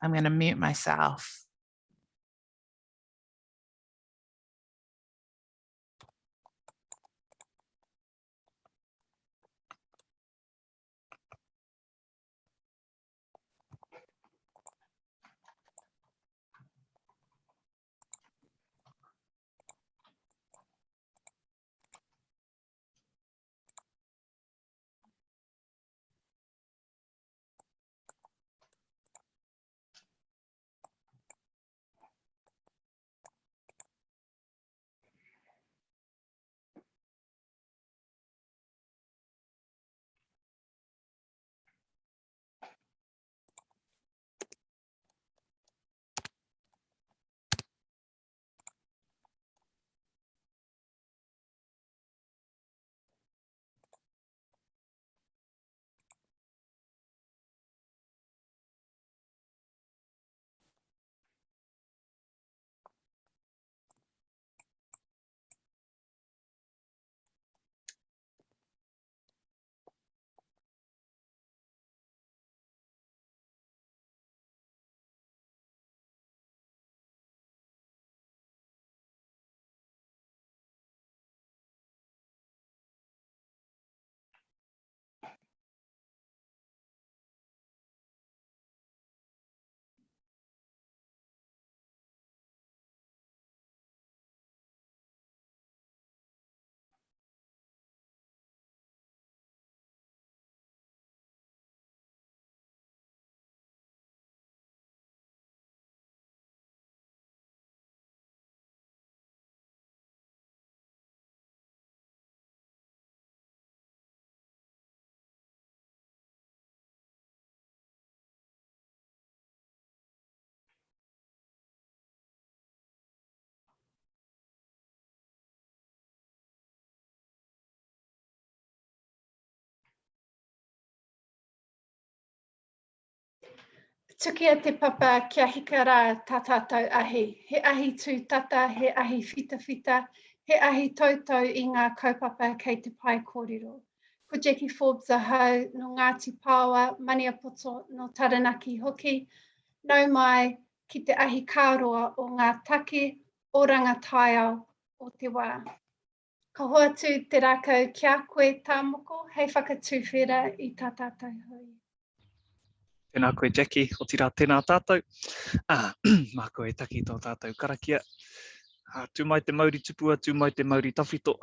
I'm going to mute myself. Tukia te papa kia hika rā tā tātou ahi. He ahi tū tata, he ahi whita whita, he ahi tautau I ngā kaupapa kei te pai kōrero. Ko Jacqui Forbes ahau no Ngāti Pāwa, Maniapoto no Taranaki hoki, nau mai ki te ahi kāroa o ngā take oranga taiao o te wā. Ka hoa tū te rākau kia koe Tamoko, hei whakatūwhera I tā tātou hui. Tēnā koe Jacqui, o tira tēnā tātou. Mā koe taki tō tātou karakia. Tū mai te Māori tupua, tū mai te Māori tawhito,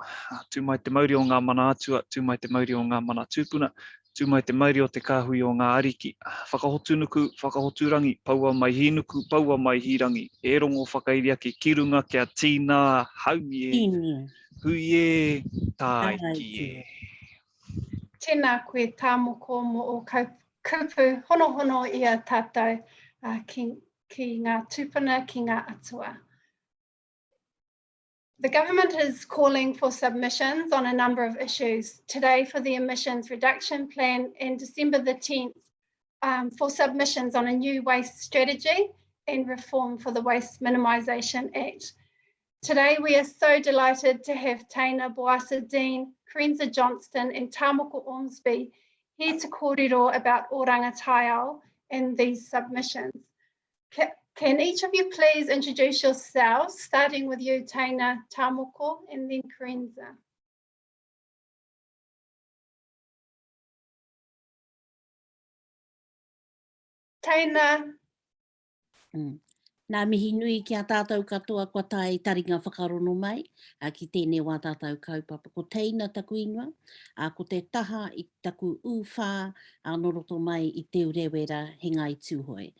tū mai te Māori o ngā mana atua, tū mai te Māori o ngā mana tūpuna, tū mai te Māori o te kāhui o ngā ariki. Whakahotunuku, whakahoturangi, paua mai hinuku, paua mai hirangi. E rongo whakairia ki kirunga kia tīna haumie. Hui e, taiki e. Tēnā koe Tamoko mo o kupu hono hono ia tātou ki ngā tūpuna, ki ngā atua. The government is calling for submissions on a number of issues. Today for the emissions reduction plan and December the 10th for submissions on a new waste strategy and reform for the Waste Minimisation Act. Today we are so delighted to have Teina Boasa-Dean, Kerensa Johnston and Tamoko Ormsby here to kōrero about oranga taiao and these submissions. Can each of you please introduce yourselves, starting with you, Teina, Tamoko, and then Kerensa. Teina. Nā mihi nui ki a tātou katoa kua tai taringa whakarono mai, ki tēnei wā tātou kaupapa. Ko Teina taku ingoa, ko te taha I taku uwha, noroto mai I te urewera he Ngāi Tūhoe.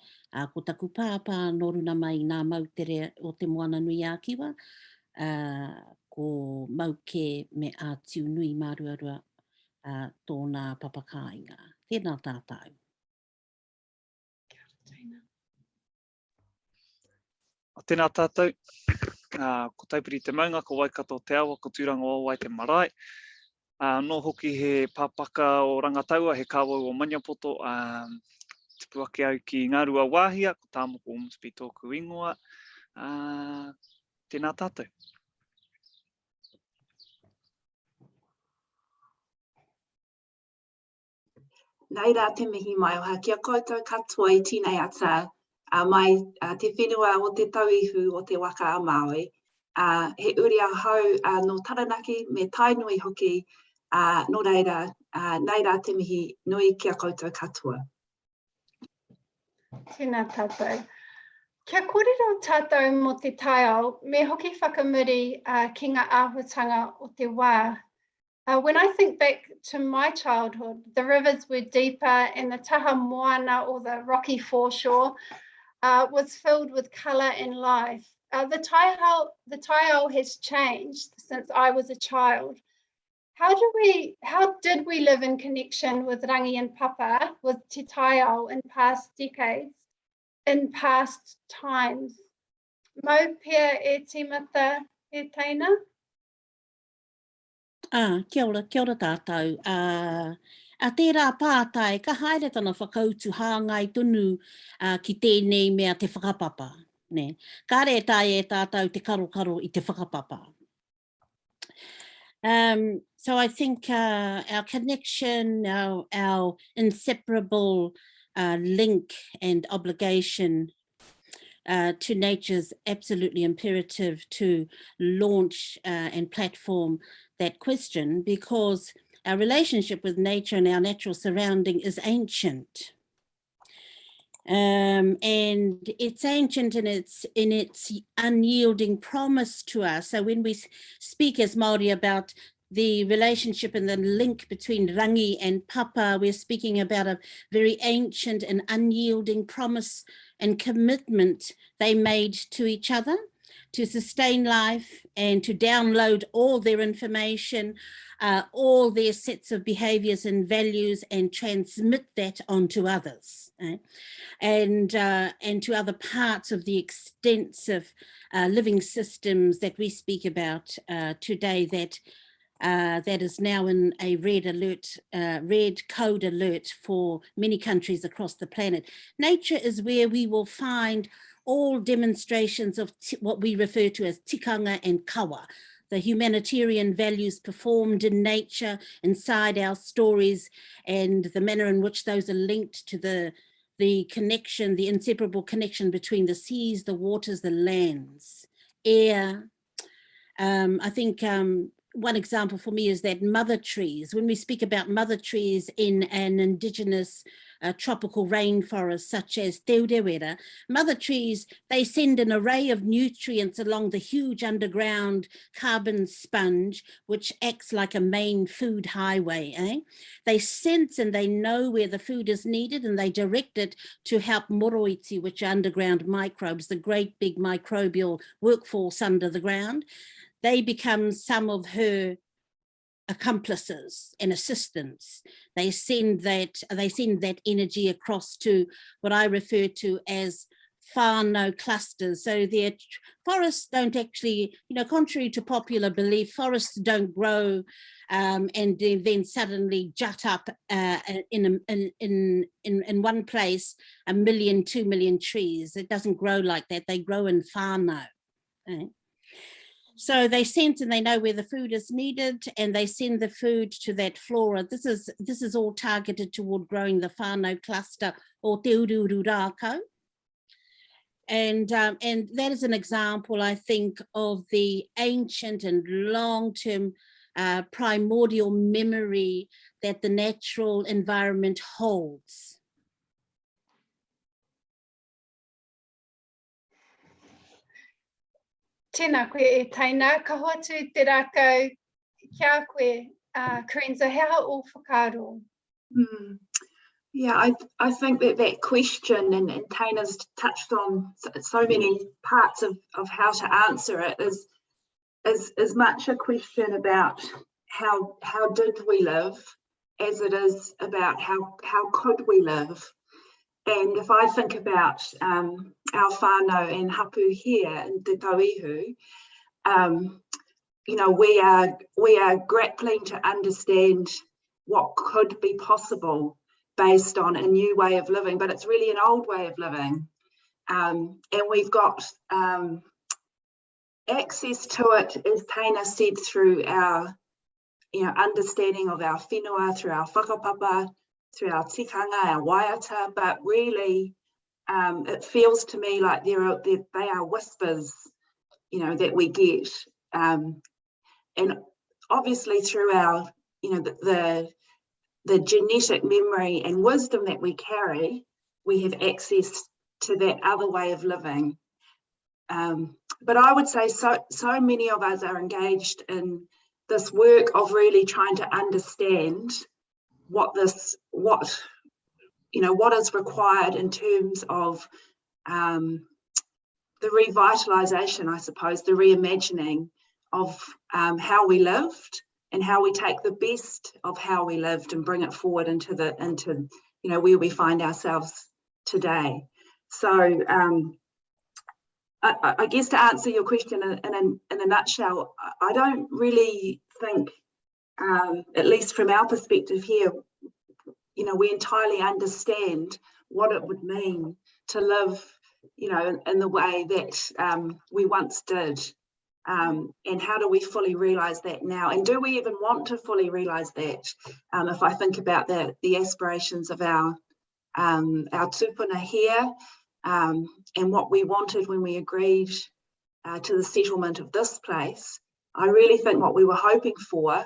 Ko taku pāpā noruna mai nā mautere o te moana nui a kiwa, ko mauke me a tiu nui māruarua tōna papakāinga. Tēnā tātou. Tēnā tātou, ko taipiri te maunga, ko Waikato te awa, ko tūranga o wai te marae. Nō hoki he pāpaka o rangataua, he kāwau o Maniapoto, te puake au ki Ngāruahine, ko Tamoko Ormsby tōku ingoa. Tēnā tātou. Nai rā te mihi mai o ha kia koutou katoa I tīnei ata mai te whenua o te tauihu o te waka a Māori. He uri a hau no Taranaki me Tainui hoki, no reira, nei rā te mihi nui kia koutou katoa. Tēnā tātou. Kia kōrero tātou mo te taiao, me hoki whakamuri ki ngā āhuatanga o te wā. When I think back to my childhood, the rivers were deeper and the taha moana or the rocky foreshore was filled with colour and life. The taiao has changed since I was a child. How did we live in connection with rangi and papa, with te taiao in past decades, in past times? Mau pia e tīmata e teina? Kia ora tātou. A tērā pātai, ka haere tana whakautu hāngai tonu ki tēnei mea te whakapapa. Ne? Ka re tai e tātou te karo I te whakapapa. So I think our connection, our inseparable link and obligation to nature is absolutely imperative to launch and platform that question, because our relationship with nature and our natural surrounding is ancient. And it's ancient in its unyielding promise to us. So when we speak as Māori about the relationship and the link between rangi and papa, we're speaking about a very ancient and unyielding promise and commitment they made to each other to sustain life and to download all their information, all their sets of behaviours and values, and transmit that onto others, and to other parts of the extensive living systems that we speak about today, that is now in a red code alert for many countries across the planet. Nature is where we will find all demonstrations of what we refer to as tikanga and kawa, the humanitarian values performed in nature, inside our stories, and the manner in which those are linked to the connection, the inseparable connection between the seas, the waters, the lands, air. I think one example for me is that mother trees, when we speak about mother trees in an indigenous tropical rainforest such as Te Ao, mother trees, they send an array of nutrients along the huge underground carbon sponge, which acts like a main food highway. They sense and they know where the food is needed, and they direct it to help moroiti, which are underground microbes, the great big microbial workforce under the ground. They become some of her accomplices and assistants. They send that energy across to what I refer to as whānau clusters. So their forests don't actually, contrary to popular belief, forests don't grow and then suddenly jut up in one place 1 million, 2 million trees. It doesn't grow like that. They grow in whānau. Right? So they sense and they know where the food is needed, and they send the food to that flora. This is all targeted toward growing the whānau cluster or te ururu rākau. And that is an example, I think, of the ancient and long-term primordial memory that the natural environment holds. Tēnā koe e Teina, ka hoatu te rākau kia koe, Kerensa, hea o whakaro? Yeah, I think that question, and Teina's touched on so many parts of how to answer it, is much a question about how did we live, as it is about how could we live. And if I think about our whānau and hapu here in Te Tauihu, we are grappling to understand what could be possible based on a new way of living, but it's really an old way of living. And we've got access to it, as Teina said, through our understanding of our whenua, through our whakapapa, through our tikanga, our waiata, but really it feels to me like they are whispers, you know, that we get, and obviously through our, you know, the genetic memory and wisdom that we carry, we have access to that other way of living. But I would say so many of us are engaged in this work of really trying to understand what is required in terms of the revitalisation, I suppose, the reimagining of how we lived and how we take the best of how we lived and bring it forward into you know, where we find ourselves today. So I guess to answer your question in a nutshell, I don't really think, at least from our perspective here, you know, we entirely understand what it would mean to live, you know, in the way that we once did. And how do we fully realise that now? And do we even want to fully realise that? If I think about the aspirations of our tupuna here, and what we wanted when we agreed to the settlement of this place, I really think what we were hoping for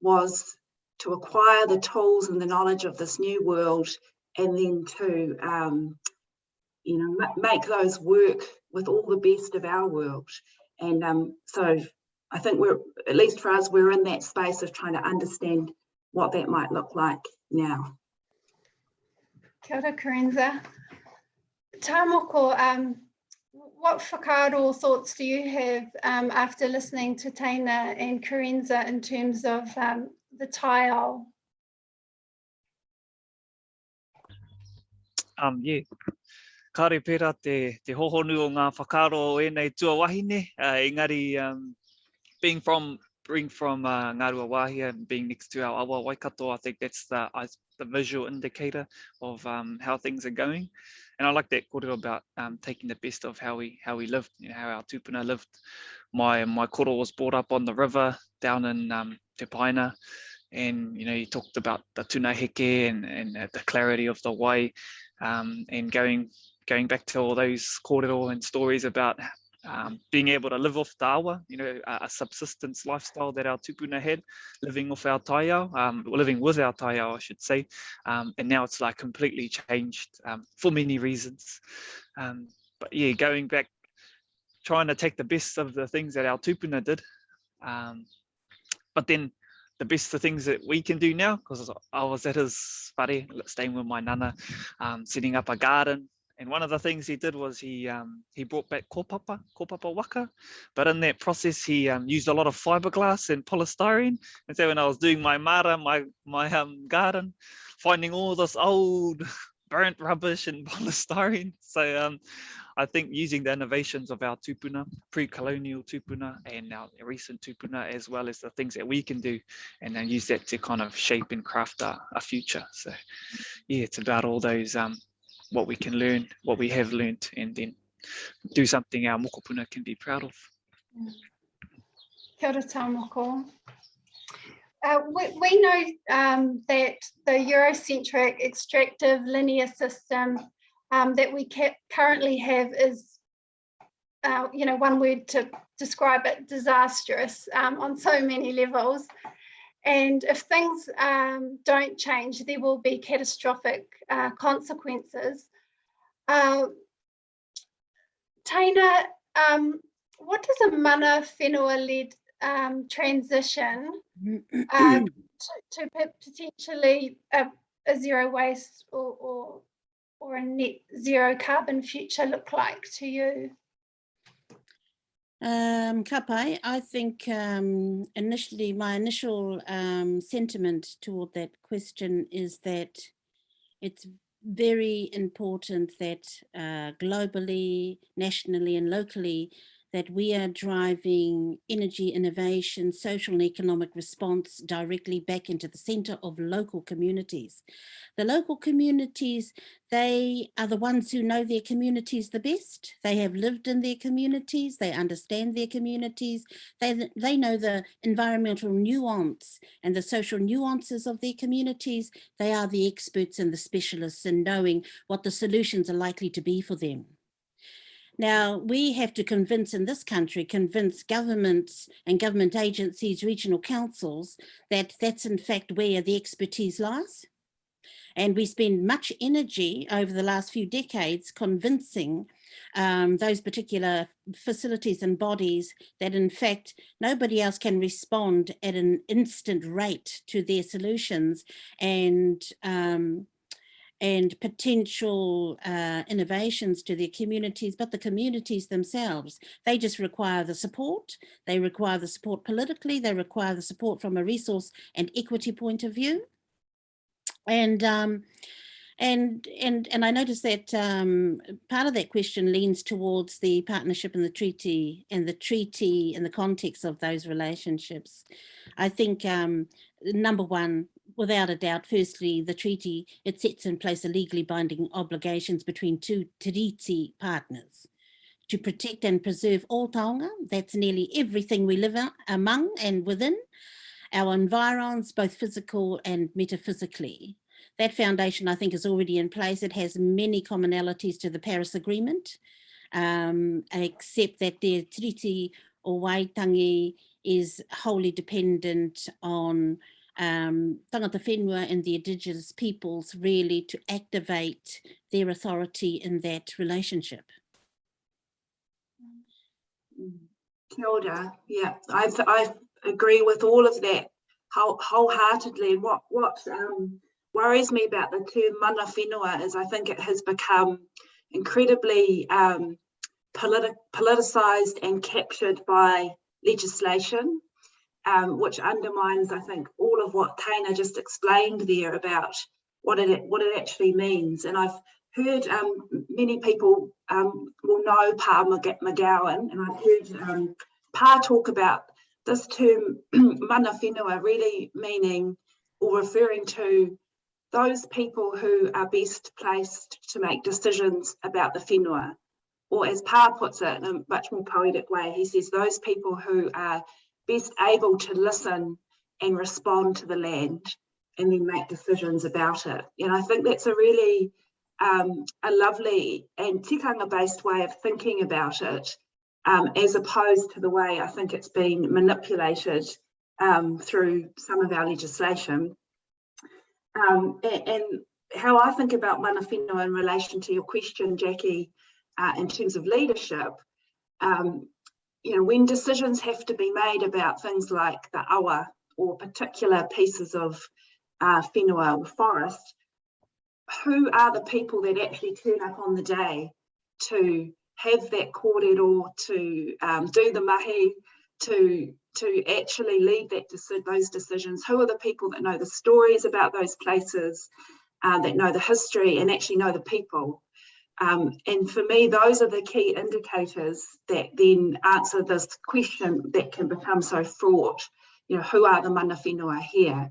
was to acquire the tools and the knowledge of this new world, and then to you know, make those work with all the best of our world. And so I think we're, at least for us, we're in that space of trying to understand what that might look like now. Kia ora, Kerensa. Tamoko, what whakaaro thoughts do you have after listening to Teina and Kerensa in terms of the taiao? Yeah. Kāre pērā te hohonu o ngā whakaaro e nei tuawahine, engari being from Ngāruahine and being next to our awa Waikato, I think that's the visual indicator of how things are going. And I like that kōrero about taking the best of how we lived, you know, how our tupuna lived. My koro was brought up on the river down in Te Paina, and you know, he talked about the tuna heke and the clarity of the wai, and going back to all those kōrero and stories about being able to live off the awa, you know, a subsistence lifestyle that our tupuna had, living off our taiao, living with our taiao, I should say. And now it's like completely changed for many reasons. But yeah, going back, trying to take the best of the things that our tupuna did, but then the best of things that we can do now, because I was at his whare, staying with my nana, setting up a garden. And one of the things he did was he brought back kōpapa waka, but in that process he used a lot of fiberglass and polystyrene. And so when I was doing my mara, my garden, finding all this old burnt rubbish and polystyrene. So I think using the innovations of our tupuna, pre-colonial tupuna, and our recent tupuna, as well as the things that we can do, and then use that to kind of shape and craft a future. So yeah, it's about all those what we can learn, what we have learned, and then do something our mokopuna can be proud of. Kia ora, Tamoko. We know that the Eurocentric extractive linear system that we currently have is, you know, one word to describe it, disastrous on so many levels. And if things don't change, there will be catastrophic consequences. Teina, what does a mana whenua-led transition to potentially a zero waste or a net zero carbon future look like to you? Kapai, I think initially my initial sentiment toward that question is that it's very important that globally, nationally and locally, that we are driving energy innovation, social and economic response directly back into the centre of local communities. The local communities, they are the ones who know their communities the best. They have lived in their communities, they understand their communities, they know the environmental nuance and the social nuances of their communities. They are the experts and the specialists in knowing what the solutions are likely to be for them. Now, we have to convince governments and government agencies, regional councils, that that's in fact where the expertise lies. And we spend much energy over the last few decades convincing those particular facilities and bodies that in fact nobody else can respond at an instant rate to their solutions and potential innovations to their communities, but the communities themselves, they just require the support. They require the support politically, they require the support from a resource and equity point of view. And I noticed that part of that question leans towards the partnership and the treaty in the context of those relationships. I think number one, without a doubt, firstly, the treaty, it sets in place a legally binding obligations between two tiriti partners to protect and preserve all taonga. That's nearly everything we live among and within, our environs, both physical and metaphysically. That foundation, I think, is already in place. It has many commonalities to the Paris Agreement, except that the tiriti or waitangi is wholly dependent on tangata whenua and the indigenous peoples really to activate their authority in that relationship. Kia ora. Yeah, I agree with all of that wholeheartedly. What worries me about the term mana whenua is I think it has become incredibly politicised and captured by legislation, which undermines, I think, all of what Teina just explained there about what it actually means. And I've heard many people will know Pa McGowan, and I've heard Pa talk about this term mana whenua really meaning or referring to those people who are best placed to make decisions about the whenua. Or as Pa puts it in a much more poetic way, he says those people who are best able to listen and respond to the land and then make decisions about it. And I think that's a really a lovely and tikanga-based way of thinking about it, as opposed to the way I think it's been manipulated through some of our legislation. And how I think about mana whenua in relation to your question, Jacqui, in terms of leadership, you know, when decisions have to be made about things like the awa or particular pieces of whenua or forest, who are the people that actually turn up on the day to have that kōrero, to do the mahi, to actually lead those decisions? Who are the people that know the stories about those places, that know the history and actually know the people? And for me, those are the key indicators that then answer this question that can become so fraught. You know, who are the mana whenua here?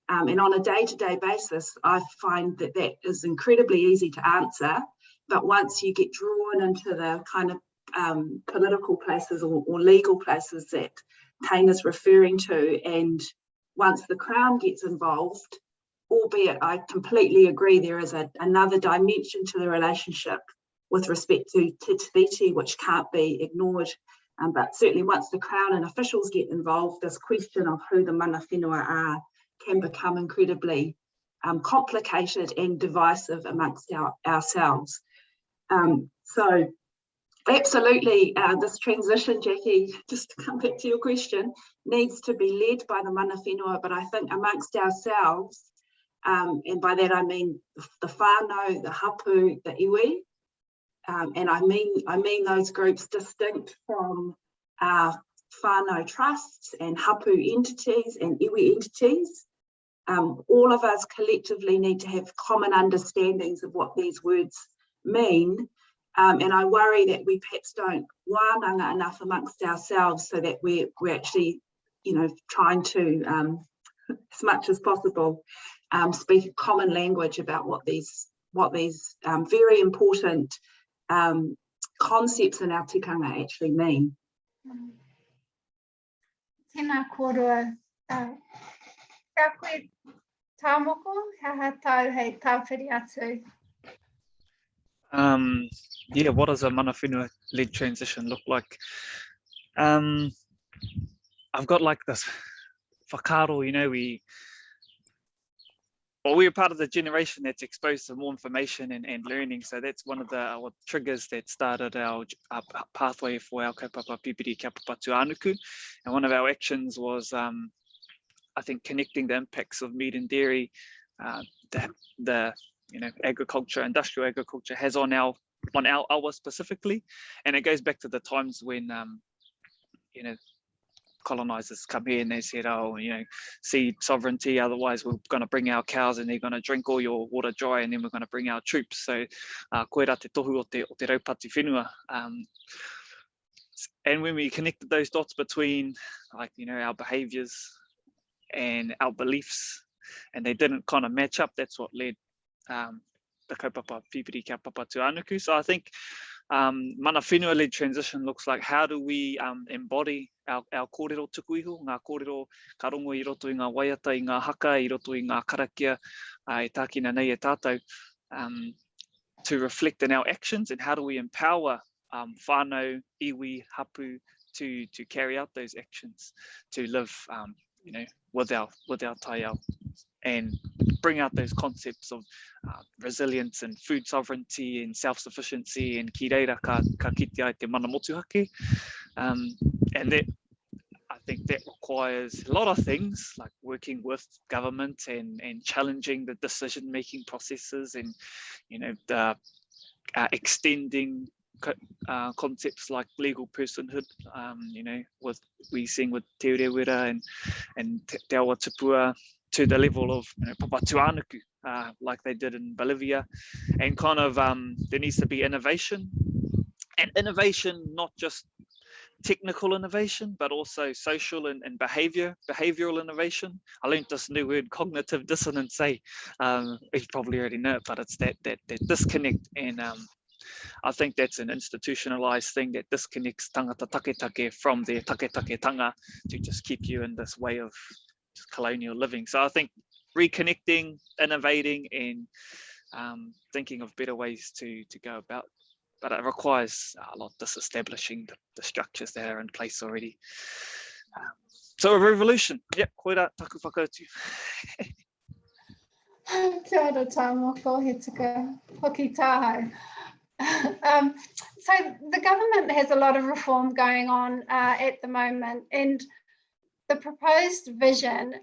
And on a day-to-day basis, I find that that is incredibly easy to answer. But once you get drawn into the kind of political places or legal places that Teina's referring to, and once the Crown gets involved, albeit I completely agree there is another dimension to the relationship with respect to Te Tiriti, which can't be ignored. But certainly once the Crown and officials get involved, this question of who the mana whenua are can become incredibly complicated and divisive amongst ourselves. So absolutely, this transition, Jacqui, just to come back to your question, needs to be led by the mana whenua, but I think amongst ourselves, and by that I mean the whānau, the hapu, the iwi, and I mean those groups distinct from whānau trusts and hapu entities and iwi entities. All of us collectively need to have common understandings of what these words mean, And I worry that we perhaps don't wānanga enough amongst ourselves, so that we're actually, you know, trying to, as much as possible, speak a common language about what these very important concepts in our tikanga actually mean. Tēnā kōrua, ka koe Tamoko, ha tau hei tāwhiri atu. Yeah, what does a mana whenua-led transition look like? I've got like this whakaaro, you know, we're part of the generation that's exposed to more information and learning. So that's one of the triggers that started our pathway for our kaupapa pipiri kia papatu anuku. And one of our actions was, I think, connecting the impacts of meat and dairy, the you know, agriculture, industrial agriculture has on our awa specifically. And it goes back to the times when, you know, colonizers come here and they said, oh, you know, seed sovereignty, otherwise we're going to bring our cows and they're going to drink all your water dry, and then we're going to bring our troops. So koe rā te tohu o te raupati whenua. And when we connected those dots between, like, you know, our behaviors and our beliefs, and they didn't kind of match up, that's what led the kaupapa pipiri kia papatu anuku. So I think mana whenua-led transition looks like, how do we embody our kōrero tuku iho, ngā kōrero ka rongo i roto i ngā waiata, i ngā haka, i roto i ngā karakia, e tākina nei e tātou, to reflect in our actions, and how do we empower whānau, iwi, hapu to carry out those actions, to live you know, with our taiao, and bring out those concepts of resilience and food sovereignty and self-sufficiency and ki reira ka kite ai te mana motuhake. And that, I think that requires a lot of things, like working with government and challenging the decision-making processes, and, you know, the extending concepts like legal personhood, you know, we seeing with Te Urewera and Te Awa Tupua, to the level of, you know, papatu anuku, like they did in Bolivia. And kind of there needs to be innovation, and innovation, not just technical innovation, but also social and behavioral innovation. I learned this new word, cognitive dissonance. You probably already know it, but it's that disconnect. And I think that's an institutionalized thing that disconnects tangata take from their take-tanga to just keep you in this way of just colonial living. So I think reconnecting, innovating, and thinking of better ways to go about. But it requires a lot of disestablishing the structures that are in place already. So a revolution. Yep, koe rā taku whakautu. Kia ora Tamoko, he tika hoki tāhau. So the government has a lot of reform going on at the moment, and the proposed vision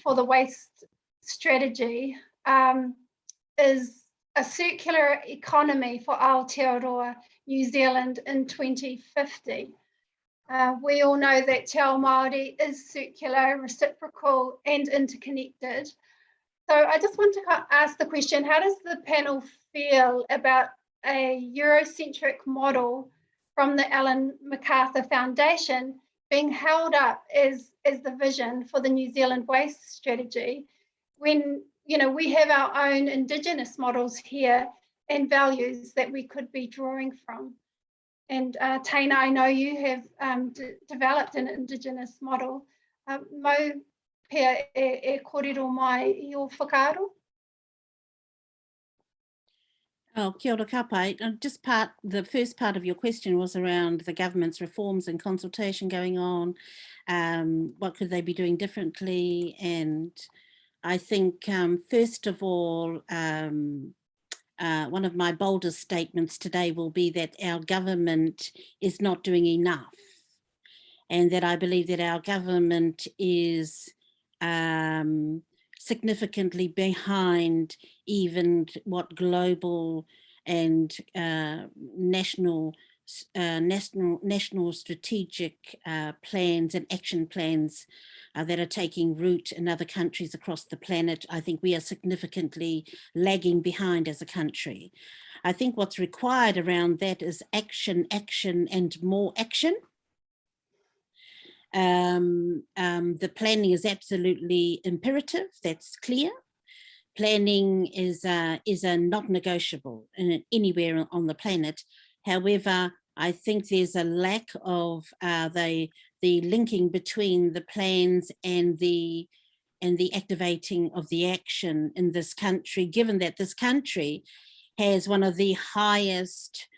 for the waste strategy is a circular economy for Aotearoa, New Zealand in 2050. We all know that Te Ao Māori is circular, reciprocal, and interconnected. So I just want to ask the question, how does the panel feel about a Eurocentric model from the Ellen MacArthur Foundation being held up as the vision for the New Zealand waste strategy, when, you know, we have our own Indigenous models here and values that we could be drawing from? And Teina, I know you have developed an Indigenous model. Mau pia e kōrero mai I o whakaaro? Oh, kia ora kapai. Just the first part of your question was around the government's reforms and consultation going on. What could they be doing differently? And I think, first of all, one of my boldest statements today will be that our government is not doing enough, and that I believe that our government is significantly behind even what global and national strategic plans and action plans that are taking root in other countries across the planet. I think we are significantly lagging behind as a country. I think what's required around that is action, action, and more action. The planning is absolutely imperative, that's clear. Planning is a not negotiable anywhere on the planet. However, I think there's a lack of the linking between the plans and the activating of the action in this country, given that this country has one of the highest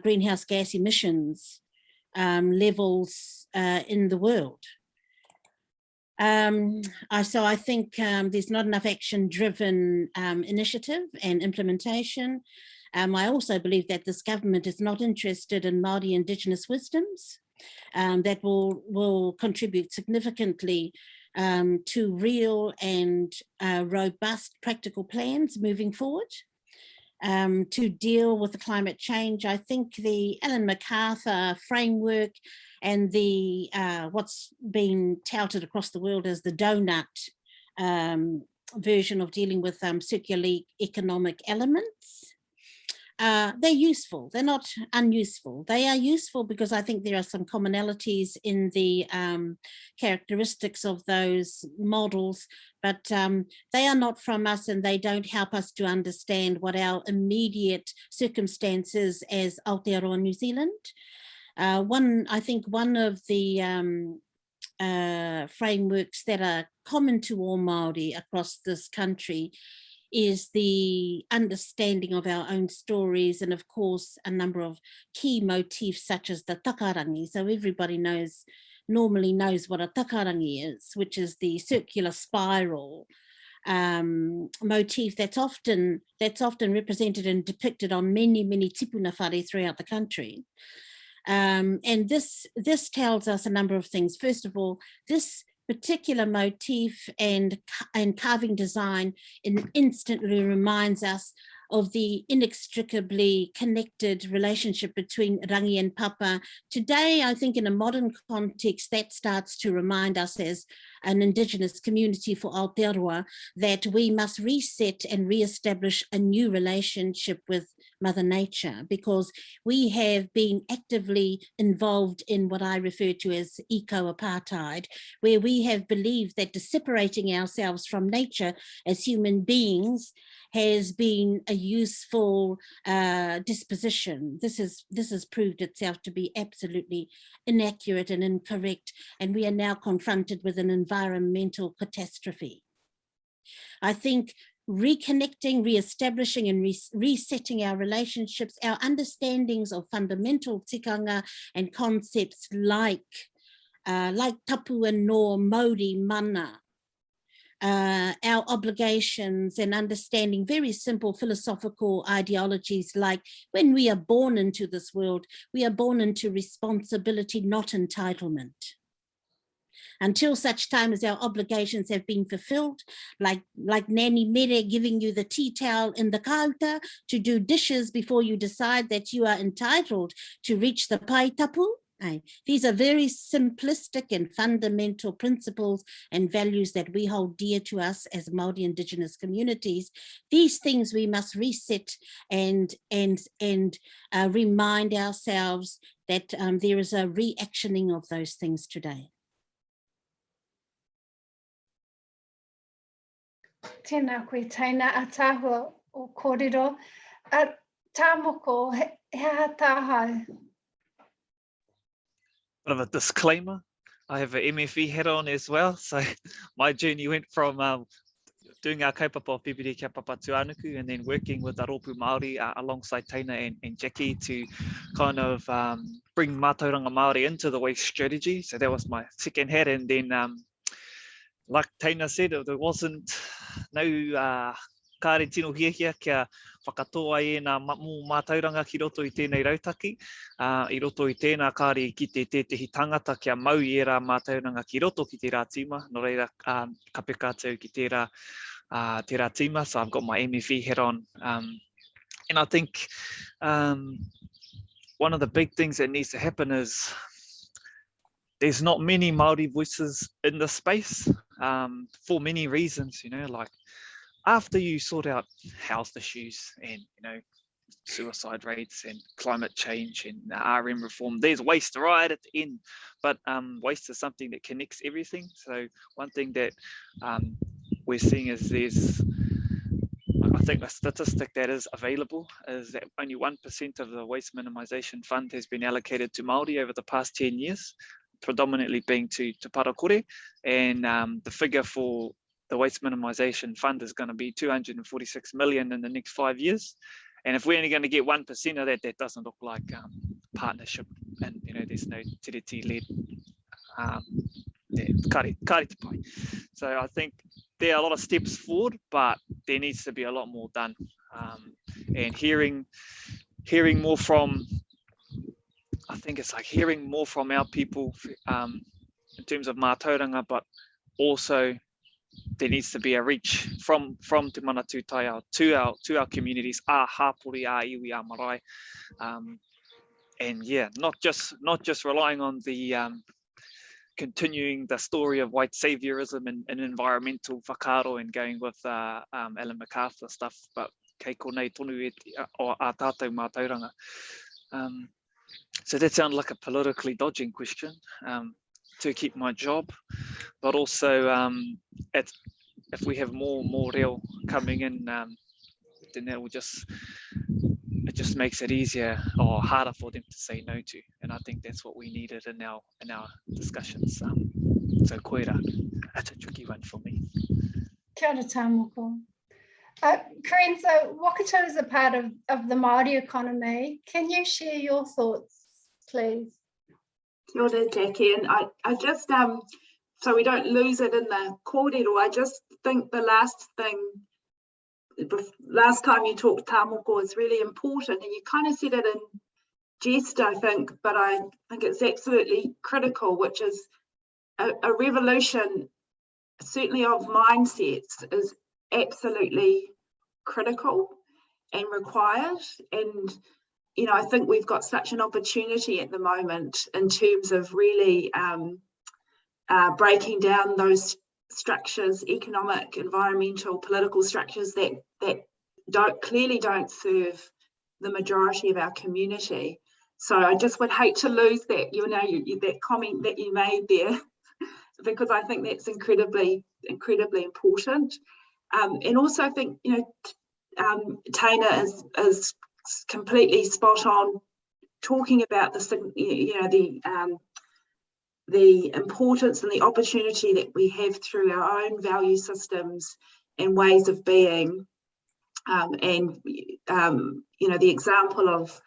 greenhouse gas emissions levels in the world. So I think there's not enough action-driven initiative and implementation. I also believe that this government is not interested in Māori Indigenous wisdoms that will contribute significantly to real and robust practical plans moving forward. To deal with the climate change. I think the Ellen MacArthur framework and the what's been touted across the world as the donut version of dealing with circular economic elements, they're useful, they're not unuseful. They are useful because I think there are some commonalities in the characteristics of those models, but they are not from us and they don't help us to understand what our immediate circumstances as Aotearoa New Zealand. I think one of the frameworks that are common to all Māori across this country is the understanding of our own stories and of course a number of key motifs such as the takarangi. So everybody normally knows what a takarangi is, which is the circular spiral motif that's often represented and depicted on many tipuna whare throughout the country. And this tells us a number of things. First of all, this particular motif and carving design instantly reminds us of the inextricably connected relationship between rangi and papa. Today, I think in a modern context, that starts to remind us as an Indigenous community for Aotearoa that we must reset and re-establish a new relationship with Mother Nature, because we have been actively involved in what I refer to as eco-apartheid, where we have believed that separating ourselves from nature as human beings has been a useful disposition. This has proved itself to be absolutely inaccurate and incorrect, and we are now confronted with an environmental catastrophe. I think reconnecting, re-establishing and resetting our relationships, our understandings of fundamental tikanga and concepts like tapu and no, mauri, mana, our obligations and understanding very simple philosophical ideologies like when we are born into this world, we are born into responsibility, not entitlement. Until such time as our obligations have been fulfilled, like Nani Mere giving you the tea towel in the kauta to do dishes before you decide that you are entitled to reach the pai tapu. These are very simplistic and fundamental principles and values that we hold dear to us as Māori Indigenous communities. These things we must reset and remind ourselves that there is a reactioning of those things today. Tēnā koe Teina a tāhua o kōrero. Tamoko, hea tāhau? Bit of a disclaimer, I have an MFE hat on as well, so my journey went from doing our kaupapa o pipiri kia papa tuanuku and then working with the rōpū Māori alongside Teina and Jacqui to kind of bring mātauranga Māori into the waste strategy. So that was my second hat, and then like Teina said, there wasn't no kāre tino hiahia kia whakatoa e nā mō mātauranga ki roto I tēnei rautaki. I roto I tēnā kāre ki te tehi tangata kia mau I e rā mātauranga ki roto ki te rā tīma. Nō reira ka peka tāu ki te rā tīma. So I've got my MFE hat on. And I think one of the big things that needs to happen is there's not many Māori voices in the space for many reasons, you know, like after you sort out health issues and, you know, suicide rates and climate change and RM reform. There's waste right at the end, but waste is something that connects everything. So one thing that we're seeing is I think a statistic that is available is that only 1% of the Waste Minimisation Fund has been allocated to Māori over the past 10 years, predominantly being to Parakore, and the figure for the Waste Minimisation Fund is going to be 246 million in the next 5 years. And if we're only going to get 1% of that, that doesn't look like partnership, and there's no Tiriti-led karite pai. So I think there are a lot of steps forward, but there needs to be a lot more done. And hearing more from, I think it's like hearing more from our people in terms of mātauranga, but also there needs to be a reach from Te Manatū Taiao to our communities, a hapori, a iwi, a marae, and yeah, not just relying on the continuing the story of white saviorism and environmental whakaaro and going with Ellen MacArthur stuff, but kei konei tonu o a tātou mātauranga. So that sounded like a politically dodging question to keep my job, but also if we have more reo coming in, then that will it just makes it easier or harder for them to say no to, and I think that's what we needed in our discussions. So koira, that's a tricky one for me. Kia ora Tamoko. Kerensa, Waikato is a part of the Māori economy. Can you share your thoughts, please? Kia ora, Jacqui, and I just so we don't lose it in the kōrero, I just think the last time you talked Tamoko is really important, and you kind of said it in jest, I think, but I think it's absolutely critical, which is a revolution, certainly of mindsets, is absolutely critical and required. And I think we've got such an opportunity at the moment in terms of really breaking down those structures, economic, environmental, political structures that clearly don't serve the majority of our community. So I just would hate to lose that, that comment that you made there, because I think that's incredibly important. And also I think Teina is completely spot on talking about the importance and the opportunity that we have through our own value systems and ways of being, and the example of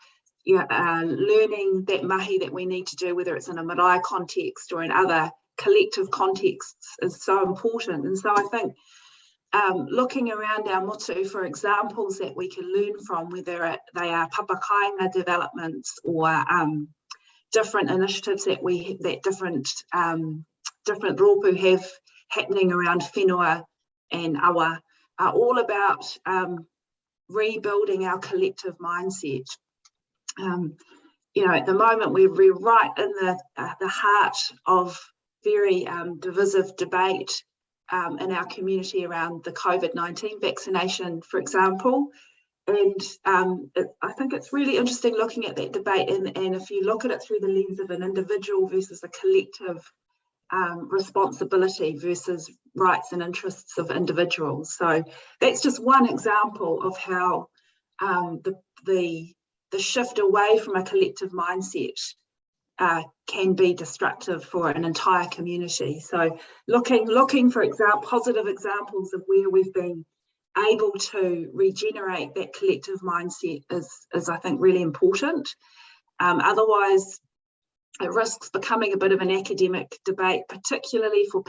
learning that mahi that we need to do, whether it's in a marae context or in other collective contexts, is so important. And so I think looking around our motu for examples that we can learn from, whether they are papakainga developments or different initiatives that different rōpū have happening around whenua and awa, are all about rebuilding our collective mindset. At the moment we're right in the heart of very divisive debate in our community around the COVID-19 vaccination, for example. And I think it's really interesting looking at that debate, and if you look at it through the lens of an individual versus a collective responsibility versus rights and interests of individuals. So that's just one example of how the shift away from a collective mindset can be destructive for an entire community. So looking for positive examples of where we've been able to regenerate that collective mindset is I think really important. Otherwise it risks becoming a bit of an academic debate, particularly for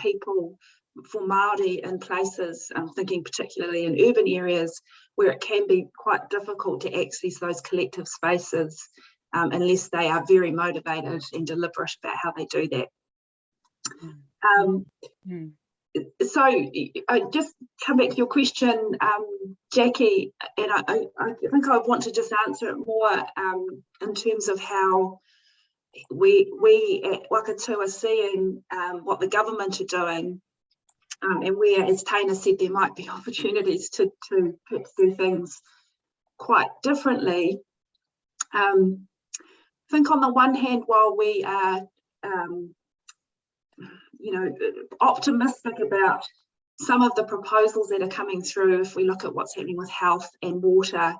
Māori in places, I'm thinking particularly in urban areas, where it can be quite difficult to access those collective spaces unless they are very motivated and deliberate about how they do that. So I just come back to your question, Jacqui, and I think I want to just answer it more in terms of how we at Waikato are seeing what the government are doing, and where, as Teina said, there might be opportunities to perhaps do things quite differently. I think on the one hand, while we are optimistic about some of the proposals that are coming through, if we look at what's happening with health and water,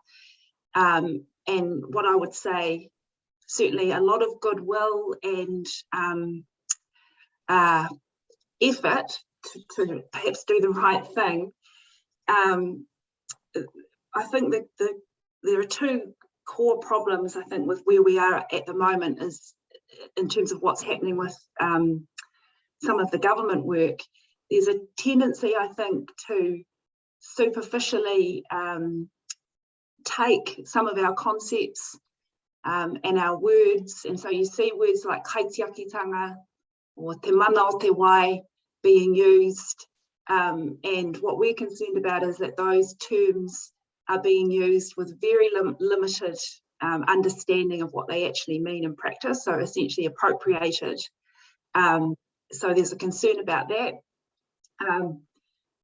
and what I would say, certainly a lot of goodwill and effort to perhaps do the right thing. I think that there are two core problems, I think, with where we are at the moment, is in terms of what's happening with some of the government work. There's a tendency, I think, to superficially take some of our concepts and our words, and so you see words like kaitiakitanga or te mana o te wai being used, and what we're concerned about is that those terms are being used with very limited understanding of what they actually mean in practice, so essentially appropriated. So there's a concern about that.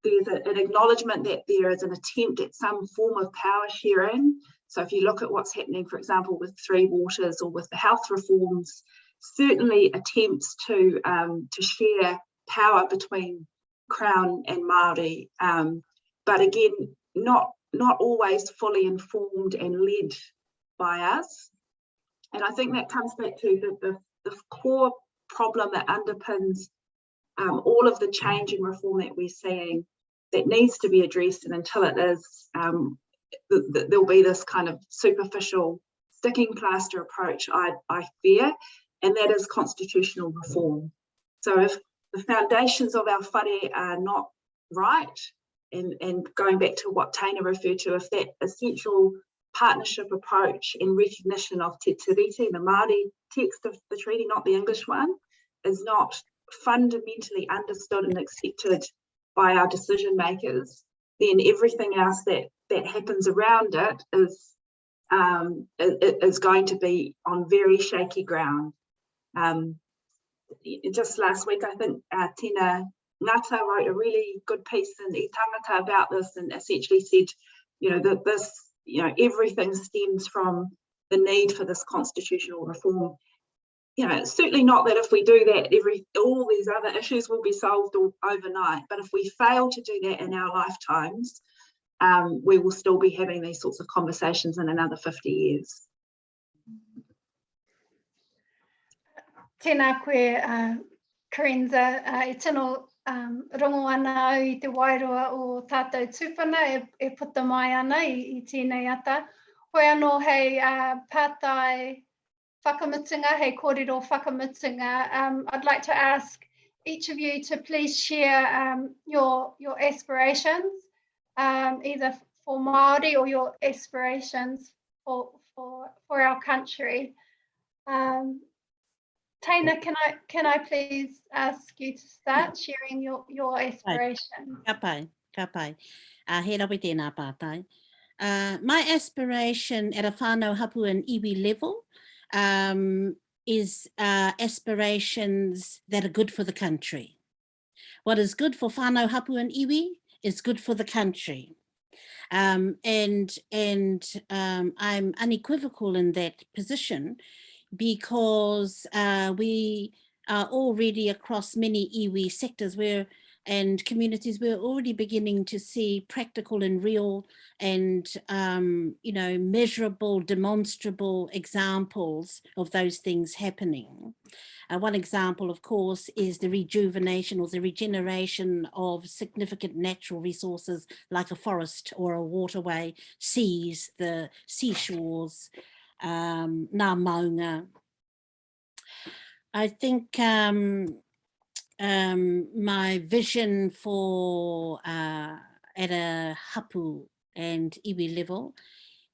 There's an acknowledgement that there is an attempt at some form of power sharing. So if you look at what's happening, for example, with Three Waters or with the health reforms, certainly attempts to share power between Crown and Māori, but again, not always fully informed and led by us. And I think that comes back to the core problem that underpins all of the change and reform that we're seeing that needs to be addressed, and until it is, there'll be this kind of superficial sticking plaster approach, I fear, and that is constitutional reform. So if the foundations of our whare are not right, and going back to what Teina referred to, if that essential partnership approach and recognition of Te Tiriti, the Māori text of the treaty, not the English one, is not fundamentally understood and accepted by our decision makers, then everything else that happens around it is going to be on very shaky ground. Just last week, I think Tēnā Ngata wrote a really good piece in I Tangata about this, and essentially said, that this, everything stems from the need for this constitutional reform. It's certainly not that if we do that, all these other issues will be solved overnight, but if we fail to do that in our lifetimes, we will still be having these sorts of conversations in another 50 years. Tēnā koe, Kerensa, I tino rongo ana au I te wairua o tātou tūwhana e puta mai ana I tēnei ata. Hoi anō hei pātai whakamutunga, hei kōrero whakamutunga. I'd like to ask each of you to please share your aspirations, either for Māori or your aspirations for our country. Taina, can I please ask you to start sharing your aspirations? Ka pai. He rawi tēnā pātai. My aspiration at a whānau hapu and iwi level is aspirations that are good for the country. What is good for whānau hapu and iwi is good for the country. And I'm unequivocal in that position, because we are already across many iwi sectors and communities, we're already beginning to see practical and real and measurable, demonstrable examples of those things happening. One example, of course, is the rejuvenation or the regeneration of significant natural resources like a forest or a waterway, seas, the seashores, ngā maunga. I think my vision for at a hapu and iwi level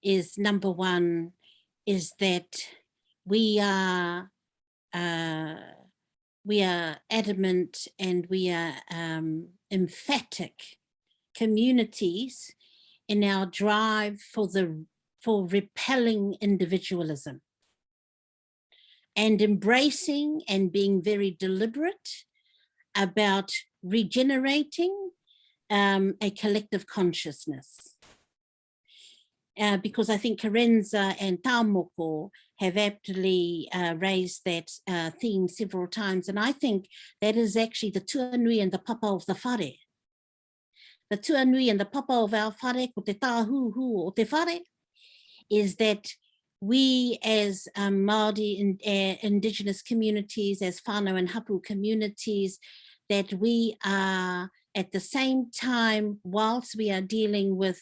is, number one, is that we are adamant and we are emphatic communities in our drive for repelling individualism and embracing and being very deliberate about regenerating a collective consciousness. because I think Kerensa and Tamoko have aptly raised that theme several times. And I think that is actually the tuanui and the papa of the whare. The tuanui and the papa of our whare, ko te tāhuhu o te whare, is that we as Māori Indigenous communities, as whānau and hapu communities, that we are at the same time, whilst we are dealing with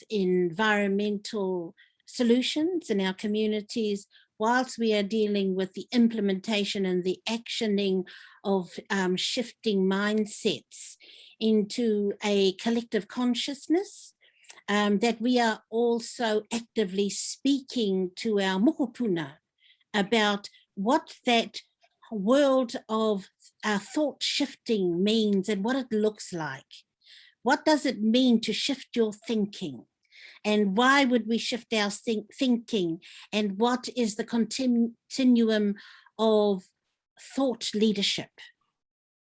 environmental solutions in our communities, whilst we are dealing with the implementation and the actioning of shifting mindsets into a collective consciousness, that we are also actively speaking to our mokopuna about what that world of thought shifting means and what it looks like. What does it mean to shift your thinking? And why would we shift our thinking? And what is the continuum of thought leadership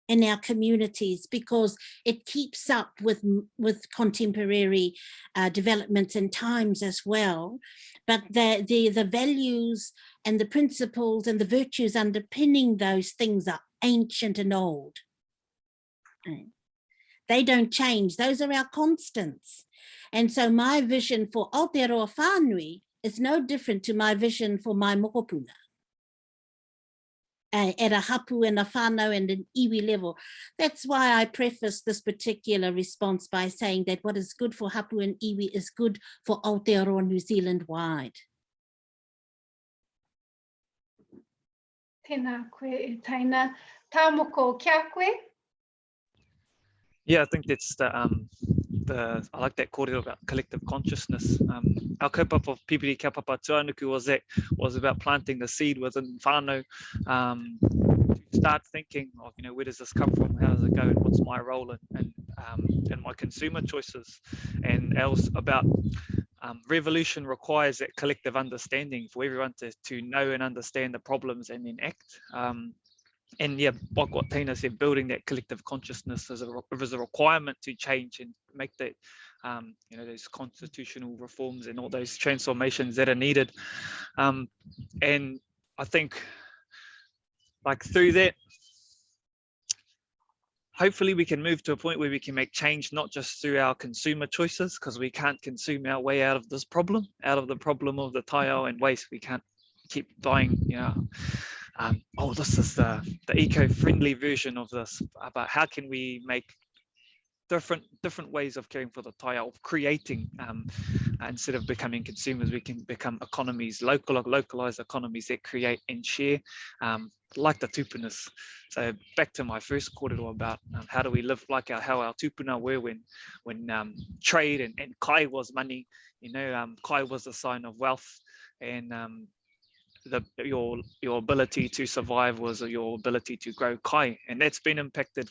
in our communities? Because it keeps up with contemporary developments and times as well. But the values and the principles and the virtues underpinning those things are ancient and old. They don't change. Those are our constants. And so my vision for Aotearoa whānui is no different to my vision for my mokopuna. At a hapu and a whānau and an iwi level. That's why I preface this particular response by saying that what is good for hapu and iwi is good for Aotearoa New Zealand wide. Tēnā koe e Teina. Tamoko, kia koe? Yeah, I think that's I like that kōrero about collective consciousness. Our kaupapa of Pipiri kia papa tuanuku was about planting the seed within whānau, to start thinking of, where does this come from, how does it go, and what's my role in my consumer choices. And else about revolution requires that collective understanding for everyone to know and understand the problems and then act. And yeah, like what Teina said, building that collective consciousness is a requirement to change and make that, those constitutional reforms and all those transformations that are needed. And I think, like through that, hopefully we can move to a point where we can make change, not just through our consumer choices, because we can't consume our way out of this problem, out of the problem of the taiao and waste. We can't keep buying, this is the eco-friendly version of this, but how can we make different ways of caring for the taiao, of creating, instead of becoming consumers, we can become economies, localized economies that create and share, like the tupunas. So back to my first kōrero about how do we live like how our tupuna were when trade and kai was money, kai was a sign of wealth, and your ability to survive was your ability to grow kai, and that's been impacted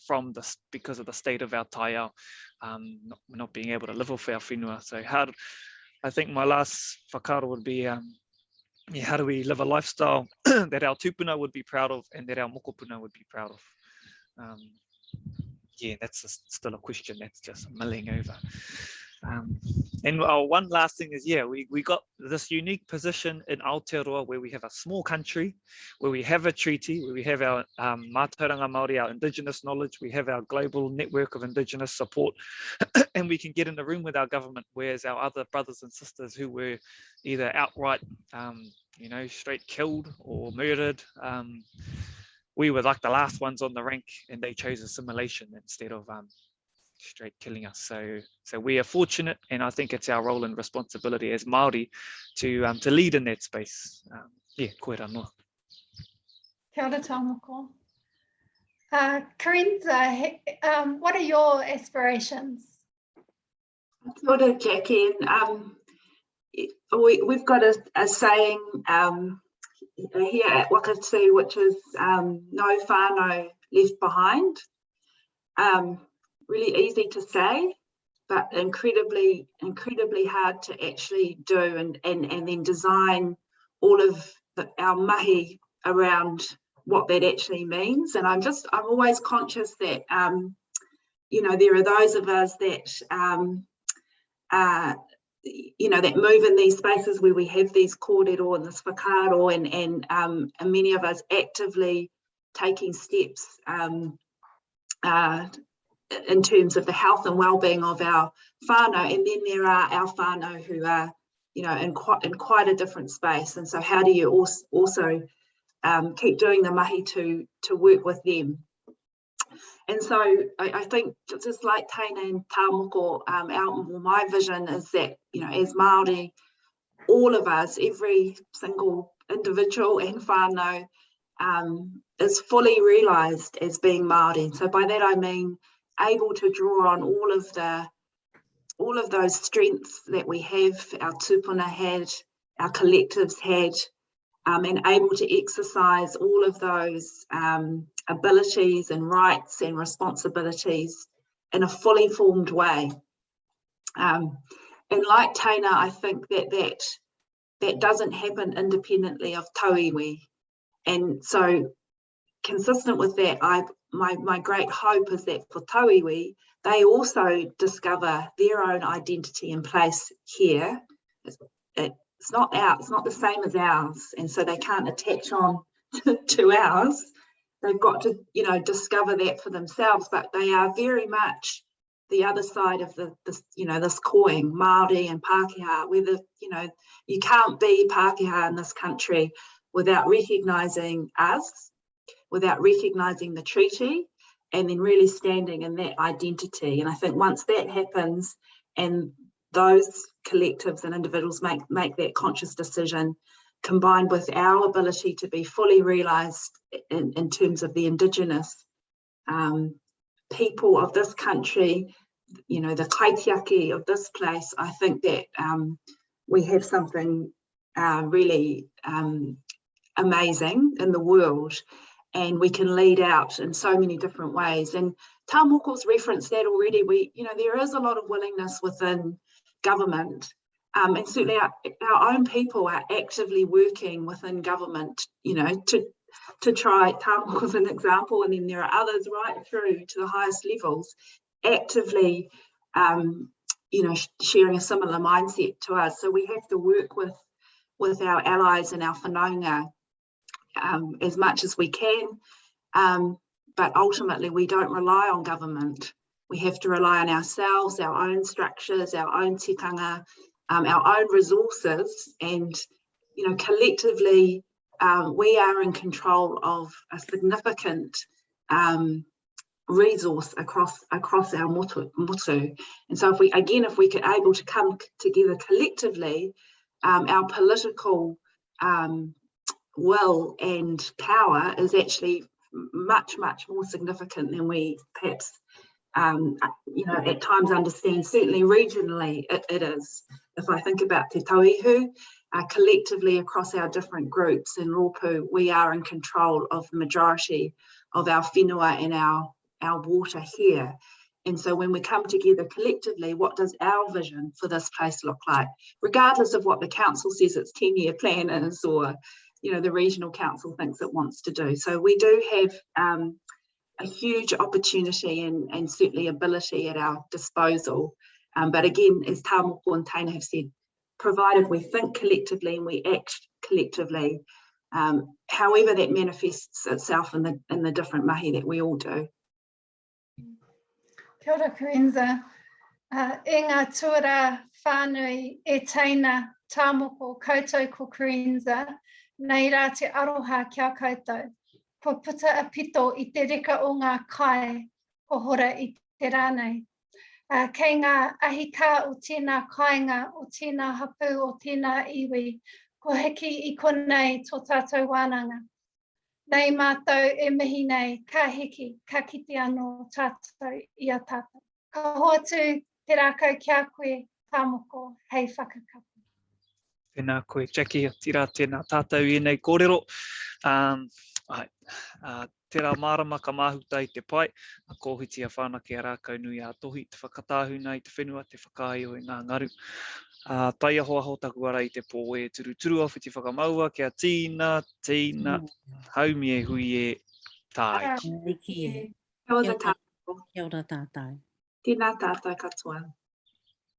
because of the state of our taiao, not being able to live off our whenua. So I think my last whakaaro would be, how do we live a lifestyle that our tupuna would be proud of and that our mokopuna would be proud of? That's still a question that's just mulling over. And one last thing is, we got this unique position in Aotearoa where we have a small country, where we have a treaty, where we have our mātauranga Māori, our Indigenous knowledge, we have our global network of Indigenous support, and we can get in the room with our government, whereas our other brothers and sisters who were either outright, straight killed or murdered, we were like the last ones on the rank, and they chose assimilation instead of straight killing us. So we are fortunate, and I think it's our role and responsibility as Māori to lead in that space. Koe rā Kia ora Tamoko. Kerensa, what are your aspirations? Kia ora, Jacqui. We've got a saying here at Waikato, which is no whānau left behind. Really easy to say, but incredibly hard to actually do, and then design all of our mahi around what that actually means. And I'm always conscious that there are those of us that you know, that move in these spaces where we have these kōrero and this whakaaro, and many of us actively taking steps in terms of the health and well-being of our whānau, and then there are our whānau who are, you know, in quite a different space. And so how do you also keep doing the mahi to work with them? And so I think, just like Teina and Tamoko, my vision is that, you know, as Māori, all of us, every single individual and whānau is fully realised as being Māori. So by that I mean able to draw on all of those strengths that we have, our tupuna had, our collectives had, and able to exercise all of those abilities and rights and responsibilities in a fully formed way. And like Teina, I think that doesn't happen independently of tauiwi. And so consistent with that, my great hope is that for tauiwi, they also discover their own identity and place here. It's not the same as ours, and so they can't attach on to ours. They've got to, you know, discover that for themselves, but they are very much the other side of this, you know, this coin, Māori and Pākehā, where you know, you can't be Pākehā in this country without recognising us, without recognising the treaty, and then really standing in that identity. And I think once that happens, and those collectives and individuals make that conscious decision, combined with our ability to be fully realised in terms of the Indigenous people of this country, you know, the kaitiaki of this place, I think that we have something really amazing in the world, and we can lead out in so many different ways. And Tamoko's referenced that already. You know, there is a lot of willingness within government, and certainly our own people are actively working within government, you know, to try. Tamoko as an example, and then there are others right through to the highest levels, actively, you know, sharing a similar mindset to us. So we have to work with our allies and our whanaunga as much as we can, but ultimately we don't rely on government. We have to rely on ourselves, our own structures, our own tikanga, our own resources, and, you know, collectively we are in control of a significant resource across our motu. And so if we could able to come together collectively, our political will and power is actually much more significant than we perhaps you know, at times understand. Certainly regionally it is. If I think about Te Tauihu, collectively across our different groups in Ropu, we are in control of the majority of our whenua and our water here. And so when we come together collectively, what does our vision for this place look like, regardless of what the council says its 10-year plan is, or, you know, the regional council thinks it wants to do. So we do have a huge opportunity and certainly ability at our disposal. But again, as Tamoko and Teina have said, provided we think collectively and we act collectively, however that manifests itself in the different mahi that we all do. Kia ora, Kerensa. E ngā tuara whānui e Teina, Tamoko, koutou ko Kerensa, nei rā te aroha kia koutou. Ko puta a pito i te reka o ngā kai, ko hora i te rānei. Kei ngā ahika o tēnā kāinga, o tēnā hapu, o tēnā iwi, ko hiki i konei tō tātou wānanga. Nei mātou e mihi nei, ka hiki, ka kite anō tātou i a tātou. Ka hoatu te rākau kia koe, Tamoko, hei whakakapu. Tēnā koe, Jacqui, tira tēnā tātou i nei kōrero. Tērā mārama ka māhuta i te pai, a kōhiti a whānake a rākau nui a tohi, te whakatāhu nei te whenua, te whakaio i ngā ngaru. Tai aho aho taku ara i te pō e turu awhi te whakamaua, kia tīna, haumi e hui e tai. Kia ora tātou. Kia ora tātou. Tēnā tātou katoa.